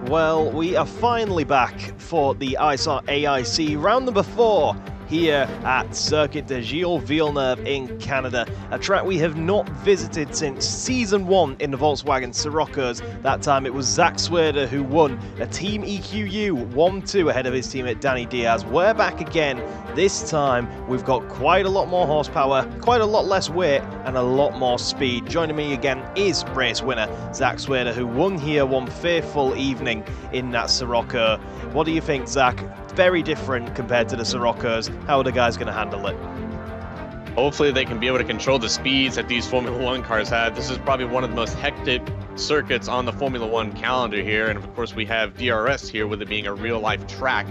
Well, we are finally back for the ISR AIC round number 4 here at Circuit de Gilles Villeneuve in Canada, a track we have not visited since Season 1 in the Volkswagen Siroccos. That time it was Zach Swerder who won a Team EQU 1-2 ahead of his teammate Danny Diaz. We're back again. This time we've got quite a lot more horsepower, quite a lot less weight, and a lot more speed. Joining me again is race winner Zach Swerder, who won here one faithful evening in that Sirocco. What do you think, Zach? Very different compared to the Siroccos. How are the guys going to handle it? Hopefully they can be able to control the speeds that these Formula One cars have. This is probably one of the most hectic circuits on the Formula One calendar here. And of course we have DRS here with it being a real life track.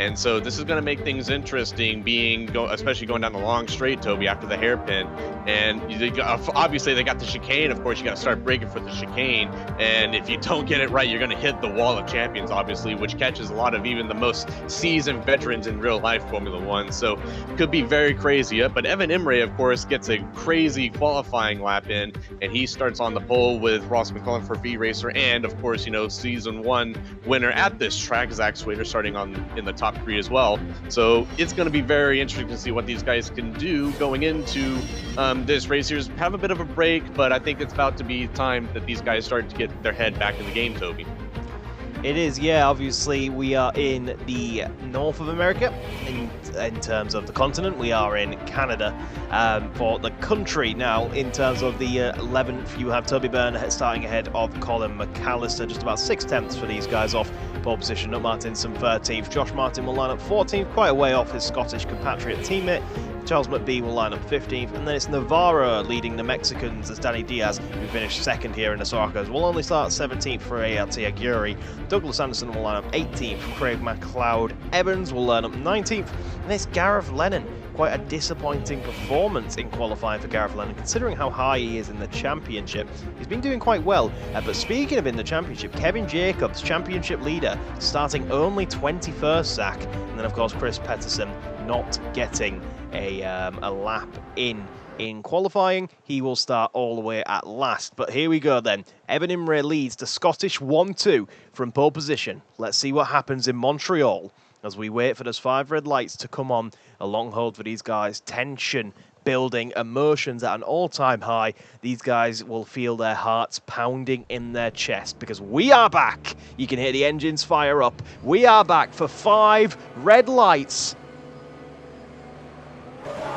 And so this is going to make things interesting, especially going down the long straight, Toby, after the hairpin. And obviously they got the chicane. Of course, you got to start braking for the chicane. And if you don't get it right, you're going to hit the wall of champions, obviously, which catches a lot of even the most seasoned veterans in real life Formula One. So could be very crazy. But Evan Imre, of course, gets a crazy qualifying lap in, and he starts on the pole with Ross McClellan for V Racer. And of course, season 1 winner at this track, Zach Swerder, starting in the top 3 as well. So it's going to be very interesting to see what these guys can do going into this race. Here's have a bit of a break, but I think it's about to be time that these guys start to get their head back in the game, Toby. It is, yeah. Obviously, we are in the North of America in terms of the continent. We are in Canada for the country. Now, in terms of the 11th, you have Toby Byrne starting ahead of Colin McAllister, just about 6/10 for these guys off pole position. Doug Martinson 13th. Josh Martin will line up 14th, quite a way off his Scottish compatriot teammate. Charles McBee will line up 15th, and then it's Navarro leading the Mexicans as Danny Diaz, who finished 2nd here in the Siroccos, will only start 17th for ART Aguirre. Douglas Anderson will line up 18th. Craig McLeod Evans will line up 19th, and it's Gareth Lennon. Quite a disappointing performance in qualifying for Gareth Lennon, considering how high he is in the championship. He's been doing quite well, but speaking of in the championship, Kevin Jacobs, championship leader, starting only 21st, Zach, and then of course Chris Petterson not getting a lap in qualifying. He will start all the way at last. But here we go then. Evan Imre leads the Scottish 1-2 from pole position. Let's see what happens in Montreal as we wait for those 5 red lights to come on. A long hold for these guys. Tension building, emotions at an all-time high. These guys will feel their hearts pounding in their chest because we are back. You can hear the engines fire up. We are back for 5 red lights.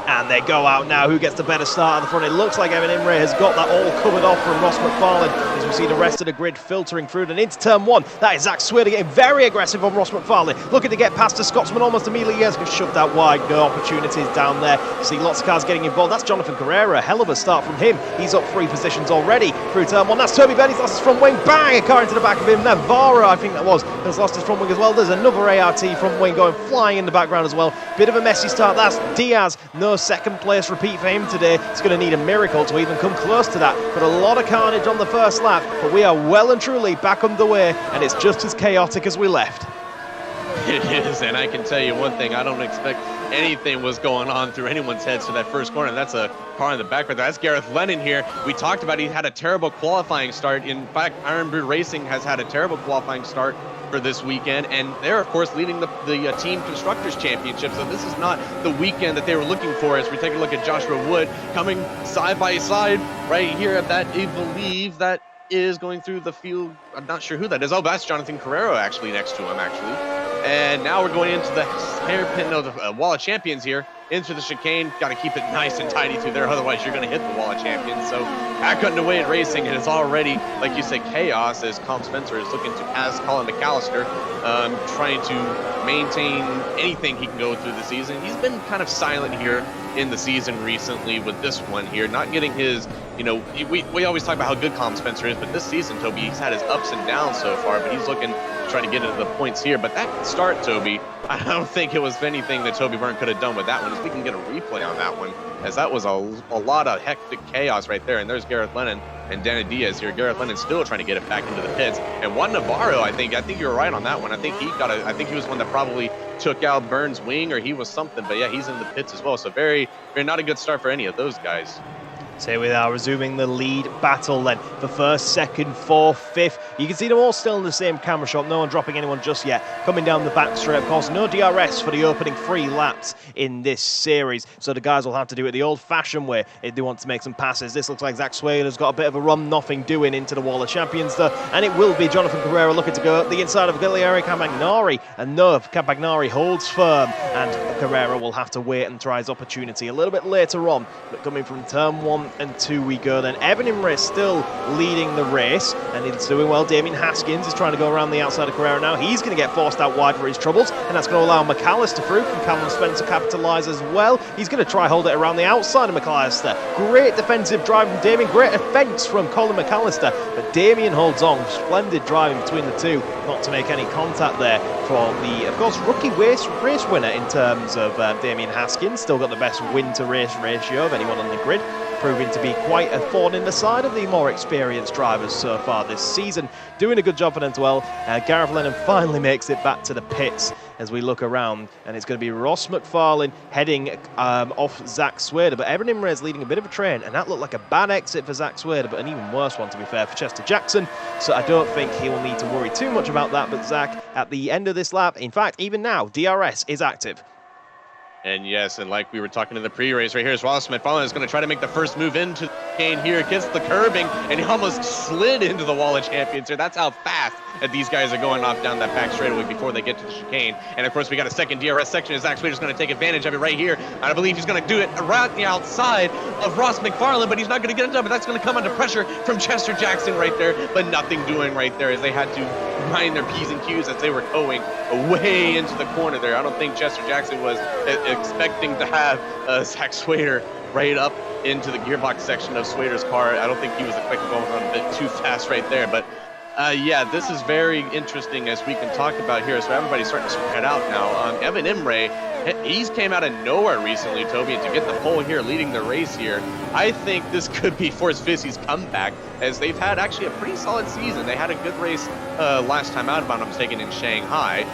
And they go out now. Who gets the better start at the front? It looks like Evan Imre has got that all covered off from Ross McFarlane as we see the rest of the grid filtering through and into turn 1. That is Zach Swerder getting very aggressive on Ross McFarlane. Looking to get past the Scotsman almost immediately. He has shoved out wide. No opportunities down there. You see lots of cars getting involved. That's Jonathan Carrera. Hell of a start from him. He's up 3 positions already through turn 1. That's Toby Byrne. He's lost his front wing. Bang! A car into the back of him. Navarro, I think that was, has lost his front wing as well. There's another ART front wing going flying in the background as well. Bit of a messy start. That's Diaz. No second place repeat for him today. It's going to need a miracle to even come close to that. But a lot of carnage on the first lap. But we are well and truly back underway, and it's just as chaotic as we left. It is, and I can tell you one thing. I don't expect anything was going on through anyone's heads for that first corner. That's a car in the back, but that's Gareth Lennon here. We talked about he had a terrible qualifying start. In fact, Iron Brew Racing has had a terrible qualifying start for this weekend, and they're of course leading the Team Constructors Championship, so this is not the weekend that they were looking for. As we take a look at Joshua Wood coming side by side right here at that, I believe that is going through the field. I'm not sure who that is. Oh, that's Jonathan Carrero actually next to him and now we're going into the hairpin of the wall of champions here, into the chicane. Got to keep it nice and tidy through there, otherwise you're going to hit the wall of champions. So back underway at racing, and it's already, like you said, chaos as Colin Spencer is looking to pass Colin McAllister, trying to maintain anything he can go through the season. He's been kind of silent here in the season recently with this one here, not getting his, we always talk about how good Colin Spencer is, but this season, Toby, he's had his ups and downs so far, but he's looking to try to get into the points here. But that start, Toby, I don't think it was anything that Toby Byrne could have done with that one. If we can get a replay on that one, as that was a lot of hectic chaos right there. And there's Gareth Lennon and Danny Diaz here. Gareth Lennon still trying to get it back into the pits. And Juan Navarro, I think you were right on that one. I think he was one that probably took out Byrne's wing, or he was something. But yeah, he's in the pits as well. So very, very not a good start for any of those guys. So here we are, resuming the lead battle then for first, second, fourth, fifth. You can see them all still in the same camera shot, no one dropping anyone just yet. Coming down the back straight, of course, no DRS for the opening 3 laps in this series. So the guys will have to do it the old-fashioned way if they want to make some passes. This looks like Zach Swaler's got a bit of a run, nothing doing into the Wall of Champions though. And it will be Jonathan Carrera looking to go up the inside of Guglielmo Campagnari. And no, Campagnari holds firm, and Carrera will have to wait and try his opportunity a little bit later on. But coming from turn 1 and 2 we go then. Evan Imre still leading the race, and he's doing well. Damien Haskins is trying to go around the outside of Carrera now. He's going to get forced out wide for his troubles, and that's going to allow McAllister through. Can Callum Spencer capitalise as well? He's going to try hold it around the outside of McAllister. Great defensive drive from Damien. Great offence from Colin McAllister, but Damien holds on. Splendid driving between the two, not to make any contact there for the, of course, rookie race winner in terms of Damien Haskins. Still got the best win-to-race ratio of anyone on the grid, proving to be quite a thorn in the side of the more experienced drivers so far this season. Doing a good job for them as well. Gareth Lennon finally makes it back to the pits as we look around, and it's going to be Ross McFarlane heading off Zach Swader, but Evan Imre is leading a bit of a train, and that looked like a bad exit for Zach Swader, but an even worse one, to be fair, for Chester Jackson, so I don't think he will need to worry too much about that. But Zach, at the end of this lap, in fact, even now, DRS is active. And yes, and like we were talking in the pre-race, right here is Ross McFarlane is going to try to make the first move into the chicane here, gets the curbing, and he almost slid into the Wall of Champions here. That's how fast that these guys are going off down that back straightaway before they get to the chicane. And of course, we got a second DRS section as Zach Swader's going to take advantage of it right here. And I believe he's going to do it around the outside of Ross McFarlane, but he's not going to get into it. But that's going to come under pressure from Chester Jackson right there, but nothing doing right there as they had to mind their P's and Q's as they were going way into the corner there. I don't think Chester Jackson was expecting to have Zach Swader right up into the gearbox section of Swader's car. I don't think he was expecting going on a bit too fast right there, but yeah, this is very interesting as we can talk about here. So everybody's starting to spread out now. Evan Imre, he's came out of nowhere recently, Toby, and to get the pole here, leading the race here, I think this could be Force Vizzy's comeback, as they've had actually a pretty solid season. They had a good race last time out, if I'm not mistaken, in Shanghai.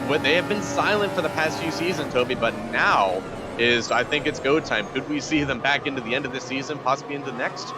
But they have been silent for the past few seasons, Toby, but now is, I think it's go time. Could we see them back into the end of the season, possibly into the next?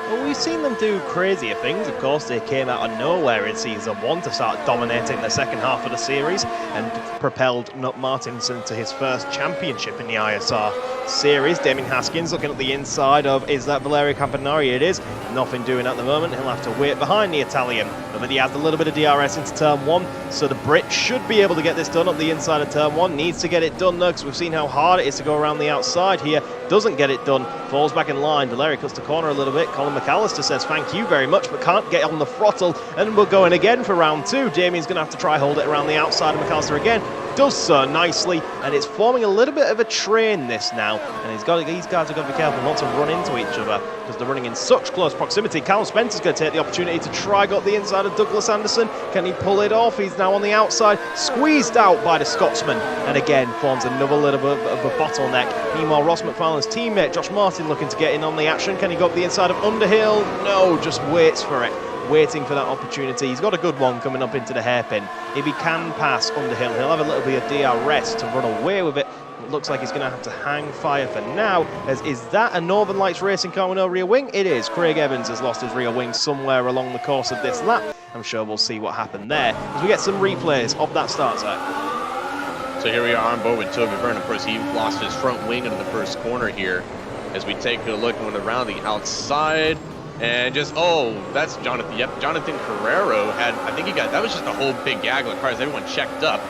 Well, we've seen them do crazier things. Of course, they came out of nowhere in Season 1 to start dominating the second half of the series and propelled Martinson to his first championship in the ISR series. Damien Haskins looking at the inside of, is that Valerio Campagnari? It is. Nothing doing at the moment. He'll have to wait behind the Italian. But he has a little bit of DRS into turn 1, so the Brit should be able to get this done up the inside of turn 1. Needs to get it done though, because we've seen how hard it is to go around the outside here. Doesn't get it done. Falls back in line. Valerio cuts the corner a little bit. Colin McAllister says thank you very much, but can't get on the throttle, and we're going again for round 2. Damien's going to have to try hold it around the outside of McAllister again. Does so nicely, and it's forming a little bit of a train this now, and these guys have got to be careful not to run into each other because they're running in such close proximity. Callum Spencer's going to take the opportunity to try go up the inside of Douglas Anderson. Can he pull it off? He's now on the outside, squeezed out by the Scotsman, and again forms another little bit of a bottleneck. Meanwhile, Ross McFarlane's teammate Josh Martin looking to get in on the action. Can he go up the inside of Underhill? No, just waits for it. Waiting for that opportunity. He's got a good one coming up into the hairpin. If he can pass Underhill, he'll have a little bit of DRS to run away with it. It looks like he's going to have to hang fire for now. Is that a Northern Lights Racing car with no rear wing? It is. Craig Evans has lost his rear wing somewhere along the course of this lap. I'm sure we'll see what happened there as we get some replays of that start time. So here we are on board with Toby Byrne. Of course, he lost his front wing into the first corner here as we take a look around the outside. And just, oh, that's Jonathan. Yep, Jonathan Carrero had, I think he got, that was just a whole big gaggle of cars. Everyone checked up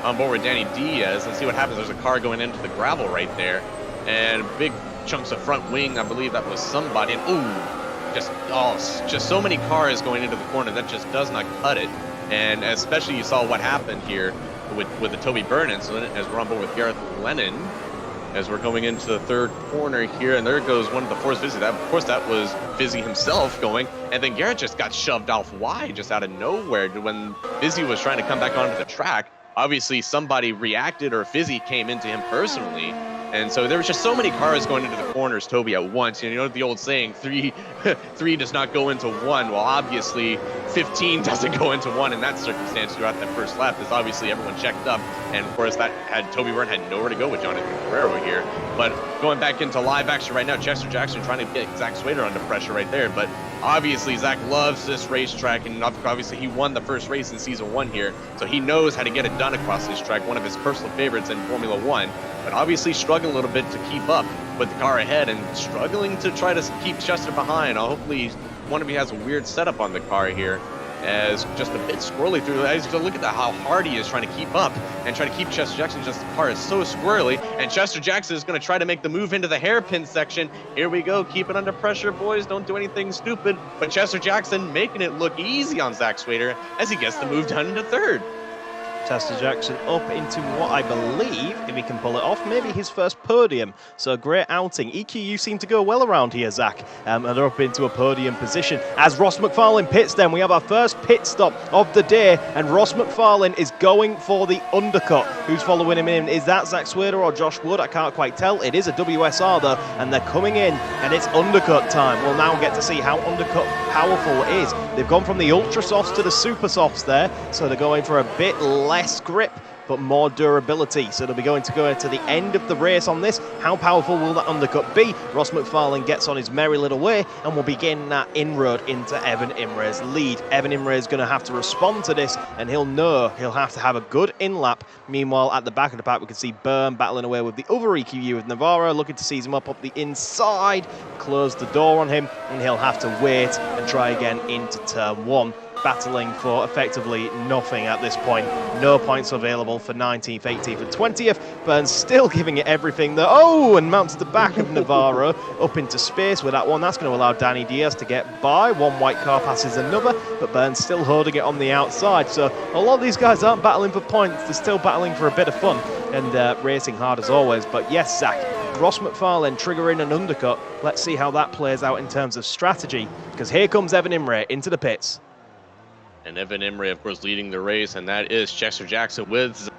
on board with Danny Diaz. Let's see what happens. There's a car going into the gravel right there. And big chunks of front wing. I believe that was somebody. And ooh, just so many cars going into the corner. That just does not cut it. And especially you saw what happened here with the Toby Byrne incident as we're on board with Gareth Lennon. As we're going into the third corner here, and there goes one of the Force Vizzy. Of course, that was Vizzy himself going, and then Garrett just got shoved off wide, just out of nowhere. When Vizzy was trying to come back onto the track, obviously somebody reacted, or Vizzy came into him personally, And so there was just so many cars going into the corners, Toby, at once. You know the old saying, three does not go into one. Well, obviously 15 doesn't go into one in that circumstance throughout that first lap, as obviously everyone checked up. And of course that had Toby Byrne had nowhere to go with Jonathan Guerrero here. But going back into live action right now, Chester Jackson trying to get Zach Swader under pressure right there. But obviously Zach loves this racetrack, and obviously he won the first race in season 1 here. So he knows how to get it done across this track, one of his personal favorites in Formula 1. But obviously struggling a little bit to keep up with the car ahead and struggling to try to keep Chester behind. Hopefully one of you has a weird setup on the car here, as just a bit squirrely through. As you look at how hard he is trying to keep up and try to keep Chester Jackson. Just the car is so squirrely, and Chester Jackson is going to try to make the move into the hairpin section. Here we go, keep it under pressure, boys. Don't do anything stupid. But Chester Jackson making it look easy on Zach Swader as he gets the move done into third. Chester Jackson up into what I believe, if he can pull it off, maybe his first podium. So great outing. EQU seem to go well around here, Zach, and they're up into a podium position. As Ross McFarlane pits then, we have our first pit stop of the day, and Ross McFarlane is going for the undercut. Who's following him in? Is that Zach Swader or Josh Wood? I can't quite tell. It is a WSR though, and they're coming in, and it's undercut time. We'll now get to see how undercut powerful it is. They've gone from the ultra softs to the super softs there, so they're going for a bit less grip but more durability. So they'll be going to go into the end of the race on this. How powerful will that undercut be? Ross McFarlane gets on his merry little way and will begin that inroad into Evan Imre's lead. Evan Imre is going to have to respond to this, and he'll know he'll have to have a good in-lap. Meanwhile, at the back of the pack, we can see Byrne battling away with the other EQU with Navarro, looking to seize him up the inside, close the door on him, and he'll have to wait and try again into turn 1. Battling for effectively nothing at this point. No points available for 19th, 18th and 20th. Byrne still giving it everything though. Oh, and mounts the back of Navarro up into space with that one. That's going to allow Danny Diaz to get by. One white car passes another, but Byrne's still holding it on the outside. So a lot of these guys aren't battling for points. They're still battling for a bit of fun and racing hard as always. But yes, Zach, Ross McFarlane triggering an undercut. Let's see how that plays out in terms of strategy, because here comes Evan Imre into the pits. And Evan Imre, of course, leading the race, and that is Chester Jackson with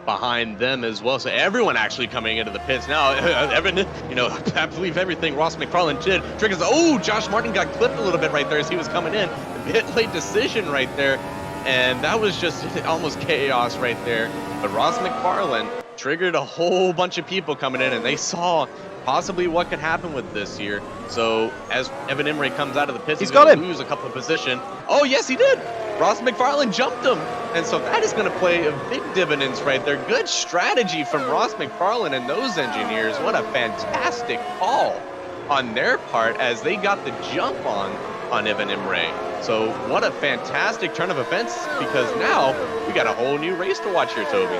behind them as well. So everyone actually coming into the pits now. Evan, you know, I believe everything Ross McFarlane did. Triggers, oh, Josh Martin got clipped a little bit right there as he was coming in. A bit late decision right there, and that was just almost chaos right there. But Ross McFarlane triggered a whole bunch of people coming in, and they saw possibly what could happen with this here. So as Evan Imre comes out of the pits, he's going to lose a couple of position. Oh, yes, he did. Ross McFarlane jumped him. And so that is going to play a big dividends right there. Good strategy from Ross McFarlane and those engineers. What a fantastic call on their part as they got the jump on Evan Imre. So what a fantastic turn of events, because now we got a whole new race to watch here, Toby.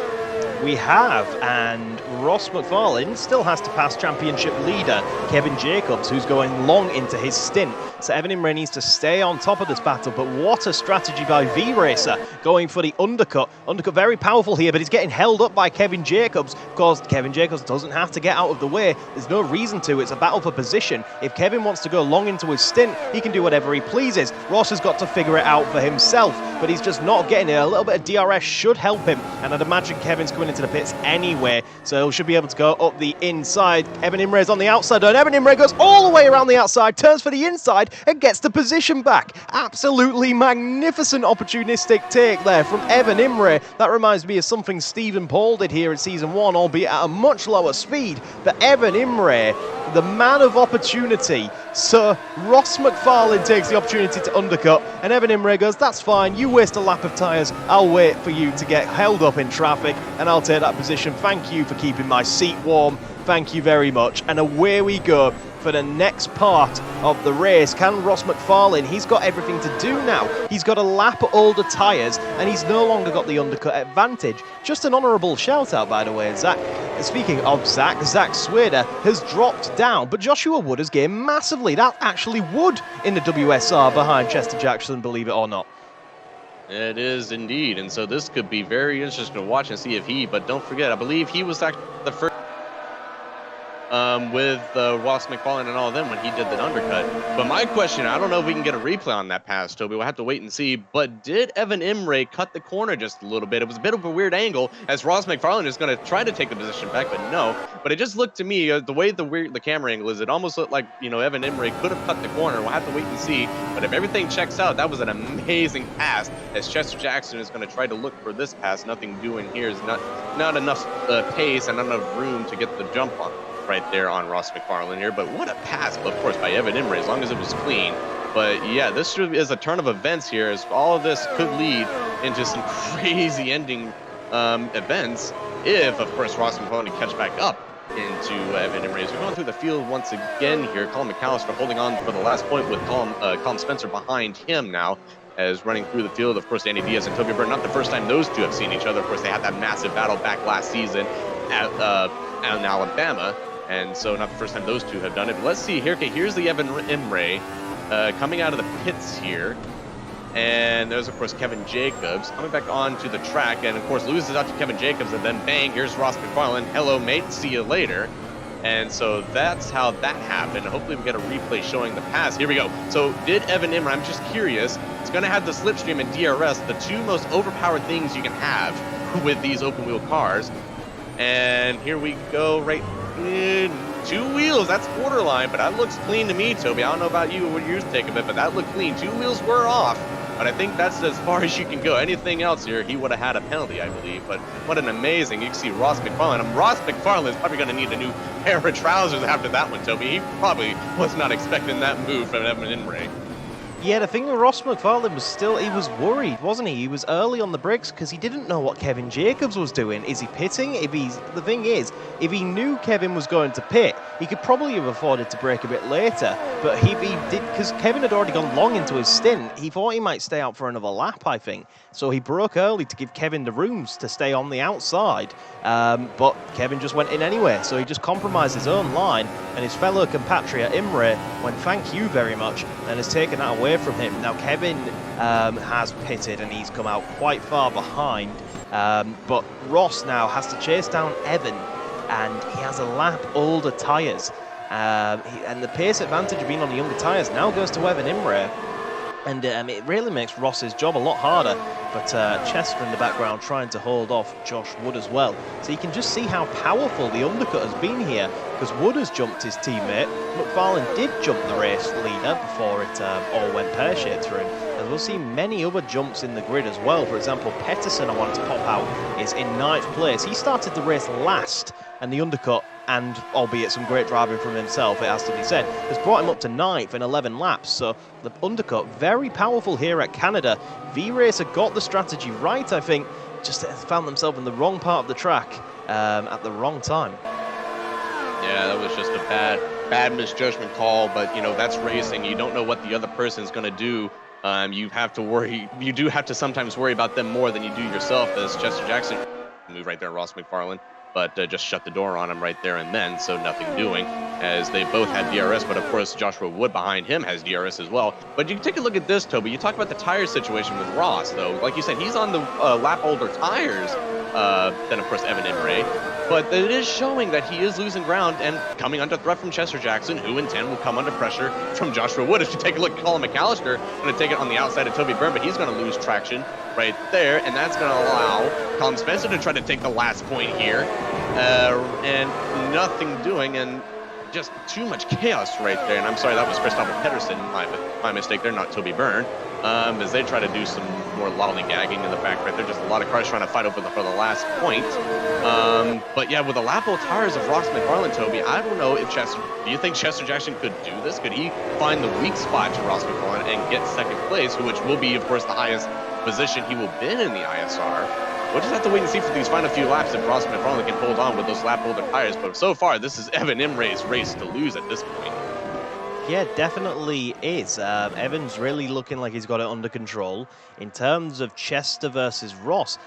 We have, and Ross McFarlane still has to pass championship leader Kevin Jacobs, who's going long into his stint. So Evan Imre needs to stay on top of this battle, but what a strategy by V-Racer, going for the undercut. Undercut very powerful here, but he's getting held up by Kevin Jacobs. Of course, Kevin Jacobs doesn't have to get out of the way. There's no reason to. It's a battle for position. If Kevin wants to go long into his stint, he can do whatever he pleases. Ross has got to figure it out for himself, but he's just not getting it. A little bit of DRS should help him, and I'd imagine Kevin's coming into the pits anyway, so he should be able to go up the inside. Evan Imre's on the outside, and Evan Imre goes all the way around the outside, turns for the inside, and gets the position back. Absolutely magnificent opportunistic take there from Evan Imre. That reminds me of something Stephen Paul did here in Season 1, albeit at a much lower speed. But Evan Imre, the man of opportunity. So Ross McFarlane takes the opportunity to undercut, and Evan Imre goes, that's fine, you waste a lap of tyres, I'll wait for you to get held up in traffic, and I'll take that position. Thank you for keeping my seat warm. Thank you very much. And away we go for the next part of the race. Can Ross McFarlane, he's got everything to do now. He's got a lap older tyres, and he's no longer got the undercut advantage. Just an honourable shout out, by the way, Zach. Speaking of Zach Swader has dropped down, but Joshua Wood has gained massively. That's actually Wood in the WSR behind Chester Jackson, believe it or not. It is indeed, and so this could be very interesting to watch and see if but don't forget, I believe he was actually the first with Ross McFarlane and all of them when he did the undercut. But my question, I don't know if we can get a replay on that pass, Toby. We'll have to wait and see. But did Evan Imre cut the corner just a little bit? It was a bit of a weird angle as Ross McFarlane is going to try to take the position back, but no. But it just looked to me, the way the camera angle is, it almost looked like, you know, Evan Imre could have cut the corner. We'll have to wait and see. But if everything checks out, that was an amazing pass as Chester Jackson is going to try to look for this pass. Nothing doing here is not enough pace and not enough room to get the jump on right there on Ross McFarlane here. But what a pass, of course, by Evan Imre, as long as it was clean. But yeah, this is a turn of events here, as all of this could lead into some crazy ending events if, of course, Ross McFarlane can catch back up into Evan Imre. We're going through the field once again here. Colin McAllister holding on for the last point with Colin Spencer behind him now, as running through the field. Of course, Danny Diaz and Toby Byrne, not the first time those two have seen each other. Of course, they had that massive battle back last season at in Alabama. And so not the first time those two have done it. But let's see here. Okay, here's the Evan Imre coming out of the pits here. And there's, of course, Kevin Jacobs coming back onto the track. And, of course, loses out to Kevin Jacobs. And then, bang, here's Ross McFarlane. Hello, mate. See you later. And so that's how that happened. Hopefully we get a replay showing the pass. Here we go. So did Evan Imre, I'm just curious, it's going to have the slipstream and DRS, the two most overpowered things you can have with these open wheel cars. And here we go, right in two wheels. That's borderline, but that looks clean to me, Toby. I don't know about you, what your take of it, but that looked clean. Two wheels were off, but I think that's as far as you can go. Anything else here, he would have had a penalty, I believe. But what an amazing, you can see Ross McFarlane. Ross McFarlane is probably going to need a new pair of trousers after that one, Toby. He probably was not expecting that move from Evan Imre. Yeah, the thing with Ross McFarlane was he was worried, wasn't he? He was early on the brakes because he didn't know what Kevin Jacobs was doing. Is he pitting? The thing is, if he knew Kevin was going to pit, he could probably have afforded to brake a bit later. But he did, because Kevin had already gone long into his stint, he thought he might stay out for another lap, I think. So he broke early to give Kevin the rooms to stay on the outside. But Kevin just went in anyway, so he just compromised his own line, and his fellow compatriot Imre went thank you very much and has taken that away from him. Now Kevin has pitted and he's come out quite far behind, but Ross now has to chase down Evan, and he has a lap older tyres, and the pace advantage of being on the younger tyres now goes to Evan Imre. And it really makes Ross's job a lot harder. But Chester in the background trying to hold off Josh Wood as well. So you can just see how powerful the undercut has been here, because Wood has jumped his teammate. McFarlane did jump the race leader before it all went pear-shaped for him. And we'll see many other jumps in the grid as well. For example, Pettersson, I want to pop out, is in 9th place. He started the race last, and the undercut, and albeit some great driving from himself, it has to be said, has brought him up to 9th in 11 laps. So the undercut, very powerful here at Canada. V-Racer got the strategy right, I think, just found themselves in the wrong part of the track at the wrong time. Yeah, that was just a bad misjudgment call, but, you know, that's racing. You don't know what the other person's going to do. You have to worry. You do have to sometimes worry about them more than you do yourself, as Chester Jackson move right there, Ross McFarlane, but just shut the door on him right there and then, so nothing doing, as they both had DRS, but of course Joshua Wood behind him has DRS as well. But you can take a look at this, Toby. You talk about the tire situation with Ross, though. Like you said, he's on the lap older tires than, of course, Evan Imre. But it is showing that he is losing ground and coming under threat from Chester Jackson, who in 10 will come under pressure from Joshua Wood. If you take a look at Colin McAllister, going to take it on the outside of Toby Byrne, but he's going to lose traction right there, and that's going to allow Colin Spencer to try to take the last point here, and nothing doing, and just too much chaos right there. And I'm sorry, that was Christopher Pettersson, my mistake there, not Toby Byrne, as they try to do some more lollygagging in the back right there. Just a lot of cars trying to fight over for the last point. But yeah, with the lap old tires of Ross McFarlane, Toby, I don't know if do you think Chester Jackson could do this? Could he find the weak spot to Ross McFarlane and get second place, which will be, of course, the highest position he will be in the ISR? We'll just have to wait and see for these final few laps if Ross McFarlane can hold on with those lap older tires. But so far, this is Evan Imre's race to lose at this point. Yeah, definitely is. Evan's really looking like he's got it under control. In terms of Chester versus Ross,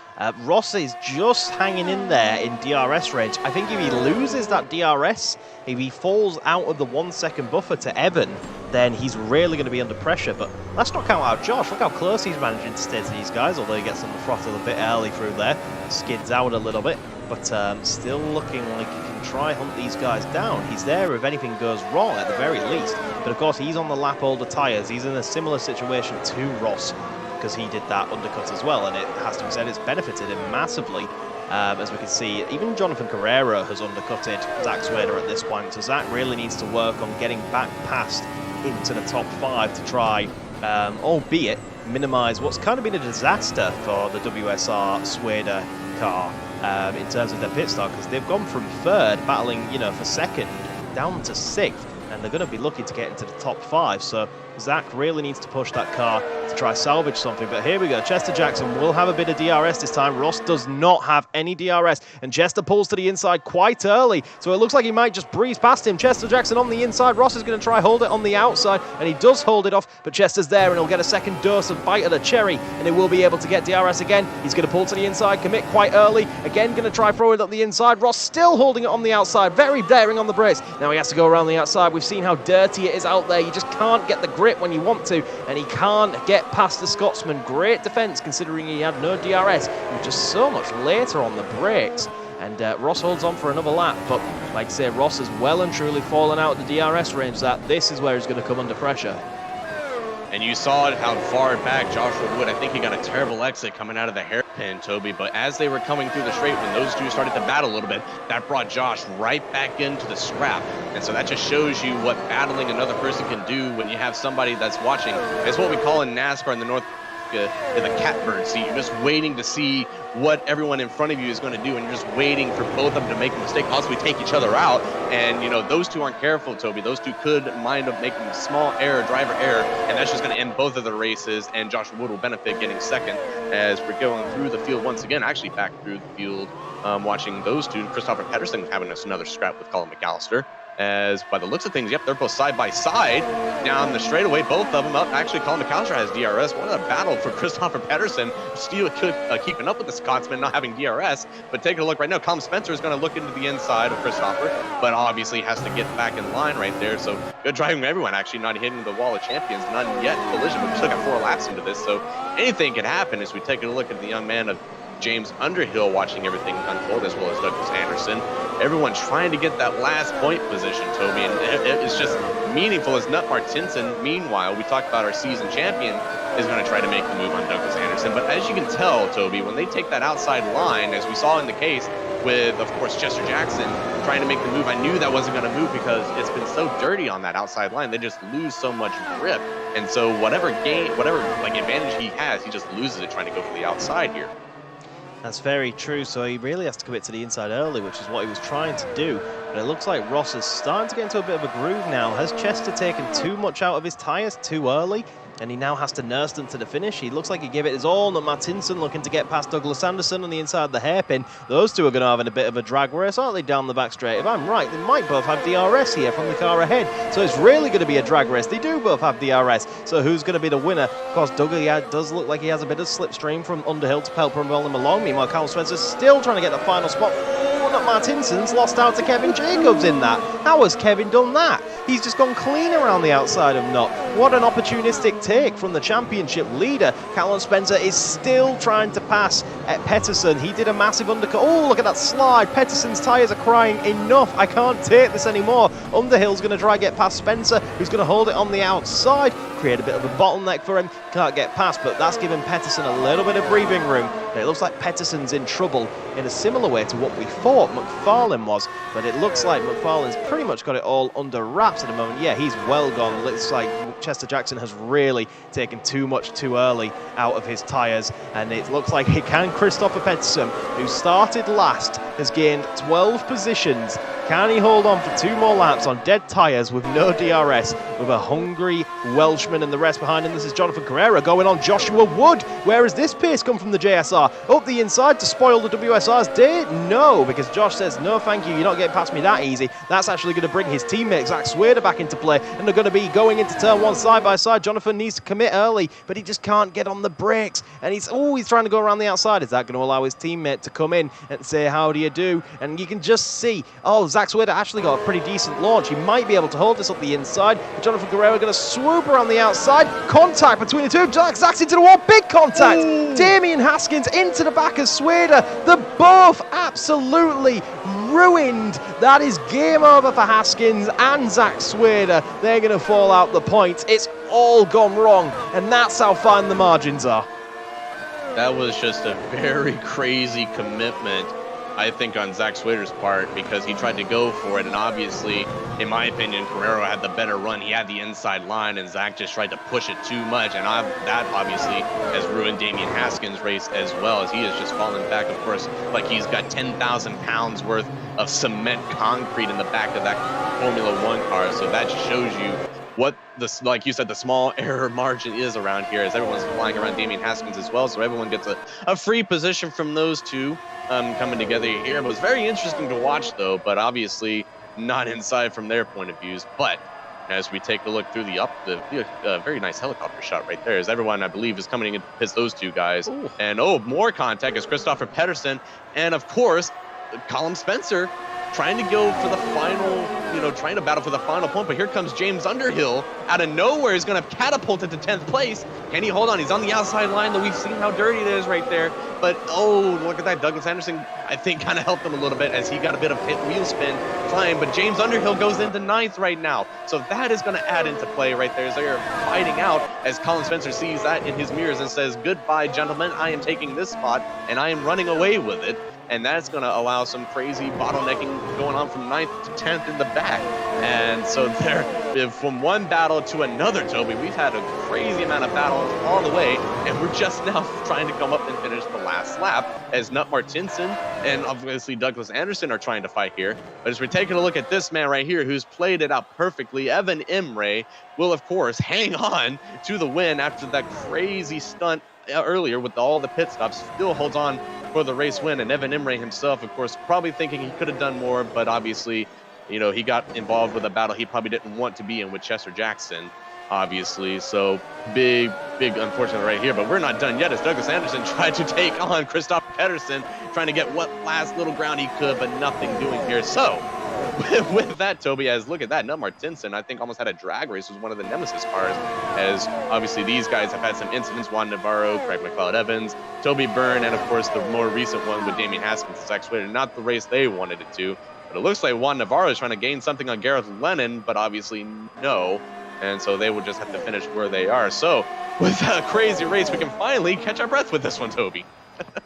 Ross is just hanging in there in DRS range. I think if he loses that DRS, if he falls out of the 1 second buffer to Evan, then he's really going to be under pressure. But let's not count out Josh. Look how close he's managing to stay to these guys, although he gets on the throttle a bit early through there. Skids out a little bit, but still looking like he can try hunt these guys down. He's there if anything goes wrong at the very least. But of course, he's on the lap older tyres. He's in a similar situation to Ross because he did that undercut as well, and it has to be said it's benefited him massively. As we can see, even Jonathan Carrera has undercutted Zach Swader at this point, so Zach really needs to work on getting back past into the top 5 to try, albeit minimise what's kind of been a disaster for the WSR Swader car in terms of their pit stop, because they've gone from 3rd, battling, you know, for 2nd, down to 6th, and they're going to be lucky to get into the top 5. So Zach really needs to push that car to try salvage something. But here we go. Chester Jackson will have a bit of DRS this time. Ross does not have any DRS, and Chester pulls to the inside quite early, so it looks like he might just breeze past him. Chester Jackson on the inside. Ross is going to try hold it on the outside, and he does hold it off, but Chester's there, and he'll get a second dose of bite of the cherry, and he will be able to get DRS again. He's going to pull to the inside, commit quite early. Again, going to try throw it up the inside. Ross still holding it on the outside, very daring on the brakes. Now he has to go around the outside. We've seen how dirty it is out there. You just can't get the grip when you want to, and he can't get past the Scotsman. Great defence considering he had no DRS. He was just so much later on the brakes. And Ross holds on for another lap, but like I say, Ross has well and truly fallen out of the DRS range. That this is where he's going to come under pressure. And you saw how far back Joshua Wood, I think he got a terrible exit coming out of the hairpin, Toby, but as they were coming through the straight, when those two started to battle a little bit, that brought Josh right back into the scrap. And so that just shows you what battling another person can do when you have somebody that's watching. It's what we call in NASCAR in the North in the catbird seat. You're just waiting to see what everyone in front of you is going to do, and you're just waiting for both of them to make a mistake, possibly take each other out. And you know, those two aren't careful, Toby. Those two could mind up making a small error, driver error, and that's just going to end both of the races, and Joshua Wood will benefit getting second as we're going through the field once again, actually back through the field, watching those two. Christopher Pedersen having us another scrap with Colin McAllister. As by the looks of things, yep, they're both side by side down the straightaway, both of them up. Actually, Colin McAllister has DRS. What a battle for Christopher Pedersen, still keeping up with the Scotsman, not having DRS. But taking a look right now, Colin Spencer is going to look into the inside of Christopher, but obviously has to get back in line right there. So good driving from everyone, actually not hitting the wall of champions, none yet collision, but we still got 4 laps into this. So anything can happen as we take a look at the young man of James Underhill watching everything unfold, as well as Douglas Anderson. Everyone trying to get that last point position, Toby, and it's just meaningful as Nut Martinson. Meanwhile, we talked about our season champion is going to try to make the move on Douglas Anderson. But as you can tell, Toby, when they take that outside line, as we saw in the case with, of course, Chester Jackson trying to make the move, I knew that wasn't going to move because it's been so dirty on that outside line. They just lose so much grip. And so whatever advantage he has, he just loses it trying to go for the outside here. That's very true, so he really has to commit to the inside early, which is what he was trying to do. But it looks like Ross is starting to get into a bit of a groove now. Has Chester taken too much out of his tyres too early? And he now has to nurse them to the finish. He looks like he gave it his all. Nut Martinson looking to get past Douglas Anderson on the inside of the hairpin. Those two are going to have a bit of a drag race, aren't they, down the back straight? If I'm right, they might both have DRS here from the car ahead. So it's really going to be a drag race. They do both have DRS. So who's going to be the winner? Of course, Douglas does look like he has a bit of slipstream from Underhill to help him roll him along. Meanwhile, Carl Spencer's still trying to get the final spot. Oh, Nut Martinson's lost out to Kevin Jacobs in that. How has Kevin done that? He's just gone clean around the outside of Nut. What an opportunistic take from the championship leader. Callum Spencer is still trying to pass at Pettersson. He did a massive undercut. Oh, look at that slide. Pettersson's tyres are crying, enough. I can't take this anymore. Underhill's going to try and get past Spencer, who's going to hold it on the outside. Create a bit of a bottleneck for him. Can't get past, but that's given Pettersson a little bit of breathing room. And it looks like Pettersson's in trouble in a similar way to what we thought McFarlane was. But it looks like McFarlane's pretty much got it all under wraps at the moment. Yeah, he's well gone. Looks like Chester Jackson has really taken too much too early out of his tyres, and it looks like he can. Christopher Pettersson, who started last, has gained 12 positions. Can he hold on for 2 more laps on dead tyres with no DRS, with a hungry Welshman and the rest behind him? This is Jonathan Carrera going on Joshua Wood. Where has this pace come from the JSR? Up the inside to spoil the WSR's day? No, because Josh says, no thank you, you're not getting past me that easy. That's actually going to bring his teammate Zach Swader back into play, and they're going to be going into turn 1 side by side. Jonathan needs to commit early, but he just can't get on the brakes, and he's always trying to go around the outside. Is that going to allow his teammate to come in and say, how do you do? And you can just see, oh, Zach Swader actually got a pretty decent launch. He might be able to hold this up the inside. Jonathan Guerrero going to swoop around the outside. Contact between the two. Zach's into the wall. Big contact. Damien Haskins into the back of Swader. They're both absolutely ruined. That is game over for Haskins and Zach Swader. They're going to fall out the points. It's all gone wrong, and that's how fine the margins are. That was just a very crazy commitment, I think, on Zach Swader's part, because he tried to go for it, and obviously, in my opinion, Carrero had the better run. He had the inside line, and Zach just tried to push it too much, and that obviously has ruined Damian Haskins' race as well, as he is just falling back, of course, like he's got 10,000 pounds worth of cement concrete in the back of that Formula One car, so that just shows you what this, like you said, the small error margin is around here, as everyone's flying around Damian Haskins as well, so everyone gets a free position from those two coming together here. It was very interesting to watch, though, but obviously not inside from their point of views. But as we take a look through the very nice helicopter shot right there, as everyone, I believe, is coming in to piss those two guys. Ooh. And more contact as Christopher Pedersen, and of course, Colin Spencer trying to go for the final, trying to battle for the final point, but here comes James Underhill out of nowhere. He's going to catapult it to 10th place. Can he hold on? He's on the outside line, though. We've seen how dirty it is right there. But, look at that. Douglas Anderson, I think, kind of helped him a little bit as he got a bit of wheel spin flying, but James Underhill goes into 9th right now. So that is going to add into play right there as they're fighting out, as Colin Spencer sees that in his mirrors and says, "Goodbye, gentlemen. I am taking this spot, and I am running away with it." And that's going to allow some crazy bottlenecking going on from 9th to 10th in the back. And so there, from one battle to another, Toby, we've had a crazy amount of battles all the way, and we're just now trying to come up and finish the last lap, as Nut Martinson and obviously Douglas Anderson are trying to fight here. But as we're taking a look at this man right here, who's played it out perfectly, Evan Imre will, of course, hang on to the win after that crazy stunt earlier with all the pit stops, still holds on for the race win. And Evan Imre himself, of course, probably thinking he could have done more, but obviously, he got involved with a battle he probably didn't want to be in with Chester Jackson, obviously. So big unfortunate right here, but we're not done yet, as Douglas Anderson tried to take on Christopher Pedersen, trying to get what last little ground he could, but nothing doing here. So with that, Toby, as look at that, Nut Martinson, I think, almost had a drag race with one of the Nemesis cars, as obviously these guys have had some incidents. Juan Navarro, Craig McLeod-Evans, Toby Byrne, and of course the more recent one with Damian Haskins and Zach Swader. Not the race they wanted it to, but it looks like Juan Navarro is trying to gain something on Gareth Lennon, but obviously no, and so they will just have to finish where they are. So with a crazy race, we can finally catch our breath with this one, Toby.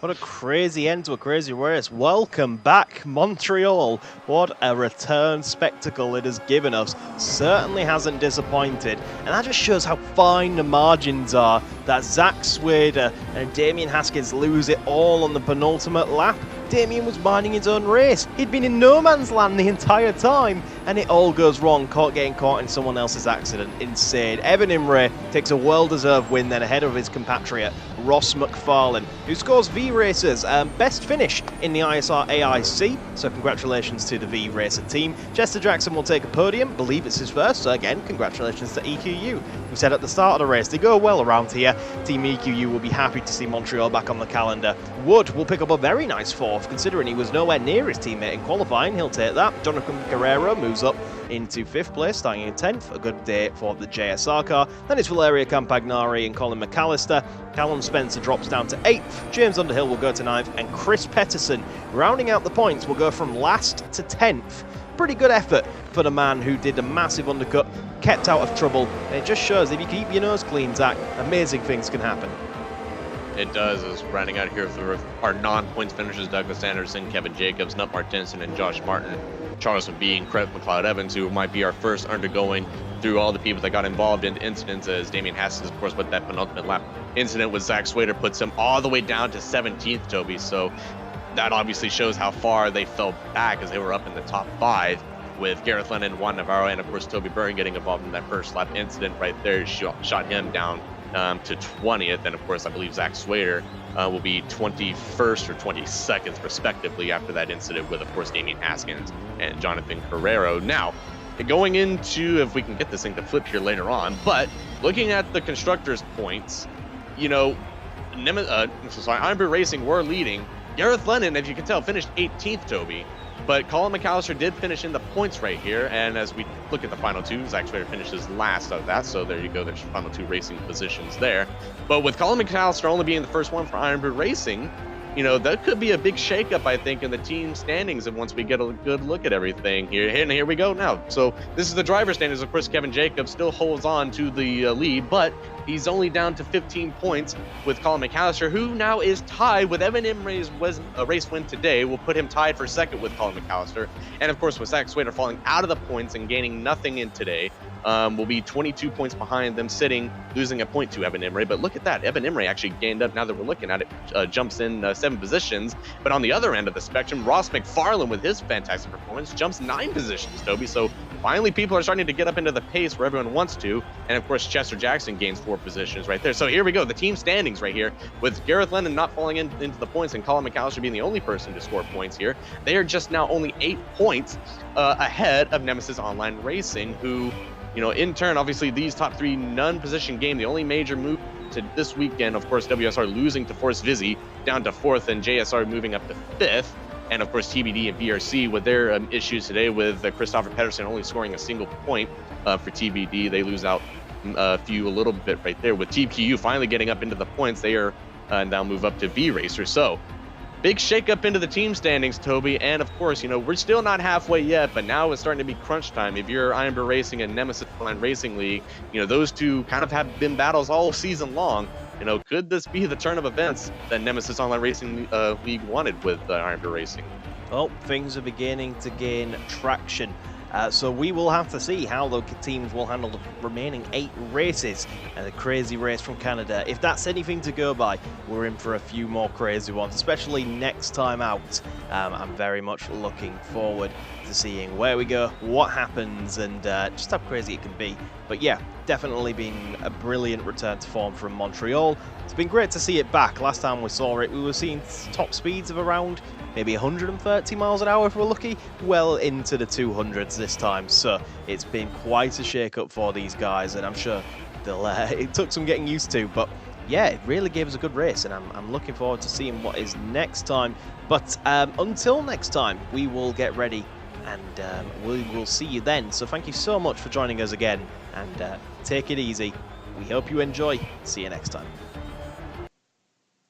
What a crazy end to a crazy race. Welcome back, Montreal. What a return spectacle it has given us. Certainly hasn't disappointed. And that just shows how fine the margins are, that Zach Swader and Damian Haskins lose it all on the penultimate lap. Damian was minding his own race. He'd been in no man's land the entire time, and it all goes wrong, getting caught in someone else's accident. Insane. Evan Imre takes a well-deserved win then ahead of his compatriot, Ross McFarlane, who scores V-Racers best finish in the ISR AIC, so congratulations to the V-Racer team. Chester Jackson will take a podium, believe it's his first, so again, congratulations to EQU. We said at the start of the race, they go well around here. Team EQU will be happy to see Montreal back on the calendar. Wood will pick up a very nice fourth, considering he was nowhere near his teammate in qualifying. He'll take that. Jonathan Guerrero moves up into 5th place, starting in 10th. A good day for the JSR car. Then it's Valeria Campagnari and Colin McAllister. Callum Spencer drops down to 8th. James Underhill will go to 9th. And Chris Petterson, rounding out the points, will go from last to 10th. Pretty good effort for the man who did a massive undercut, kept out of trouble. And it just shows if you keep your nose clean, Zach, amazing things can happen. It does, as rounding out here for our non-points finishers, Douglas Anderson, Kevin Jacobs, Nut Martinson, and Josh Martin. Charles McBee and Craig McLeod-Evans, who might be our first undergoing through all the people that got involved in incidents, as Damian Haskins, of course, with that penultimate lap incident with Zach Swader puts him all the way down to 17th, Toby. So that obviously shows how far they fell back, as they were up in the top 5 with Gareth Lennon, Juan Navarro, and of course Toby Byrne getting involved in that first lap incident right there, shot him down to 20th. And of course, I believe Zach Swader will be 21st or 22nd respectively after that incident with, of course, Damian Haskins and Jonathan Carrero. Now, going into, if we can get this thing to flip here later on, but looking at the constructors' points, Ironbird Racing were leading. Gareth Lennon, as you can tell, finished 18th, Toby. But Colin McAllister did finish in the points right here, and as we look at the final two, Zach Swader finishes last of that, so there you go, there's final 2 racing positions there. But with Colin McAllister only being the first one for Ironbird Racing, you know, that could be a big shakeup, I think, in the team standings. And once we get a good look at everything here, and here we go now. So this is the driver standings. Of course, Kevin Jacobs still holds on to the lead, but he's only down to 15 points with Colin McAllister, who now is tied with Evan Imre's race win today. Will put him tied for second with Colin McAllister. And of course, with Zach Swader falling out of the points and gaining nothing in today, will be 22 points behind them, losing a point to Evan Imre. But look at that. Evan Imre actually gained up, now that we're looking at it, jumps in 7 positions. But on the other end of the spectrum, Ross McFarlane with his fantastic performance jumps 9 positions, Toby. So finally, people are starting to get up into the pace where everyone wants to. And of course, Chester Jackson gains 4 positions right there. So here we go. The team standings right here, with Gareth Lennon not falling into the points and Colin McAllister being the only person to score points here. They are just now only 8 points ahead of Nemesis Online Racing, who, you know, in turn, obviously these top 3 non-position game, the only major move to this weekend, of course, WSR losing to Force Vizzy down to 4th, and JSR moving up to 5th. And of course, TBD and BRC with their issues today, with Christopher Pedersen only scoring a single point for TBD. They lose out a little bit right there. With TQU finally getting up into the points, they are now move up to V Racer. So big shakeup into the team standings, Toby. And of course, you know, we're still not halfway yet, but now it's starting to be crunch time. If you're Iron Bear Racing and Nemesis Online Racing League, you know, those two kind of have been battles all season long. You know, could this be the turn of events that Nemesis Online Racing League wanted with Iron Bear Racing? Well, things are beginning to gain traction. So we will have to see how the teams will handle the remaining 8 races and a crazy race from Canada. If that's anything to go by, we're in for a few more crazy ones, especially next time out. I'm very much looking forward to seeing where we go, what happens, and just how crazy it can be. But yeah, definitely been a brilliant return to form from Montreal. It's been great to see it back. Last time we saw it, we were seeing top speeds of around maybe 130 miles an hour if we're lucky, well into the 200s this time. So it's been quite a shake-up for these guys, and I'm sure they'll, it took some getting used to, but yeah, it really gave us a good race, and I'm looking forward to seeing what is next time. But until next time, we will get ready, and we will see you then. So thank you so much for joining us again, and take it easy. We hope you enjoy. See you next time.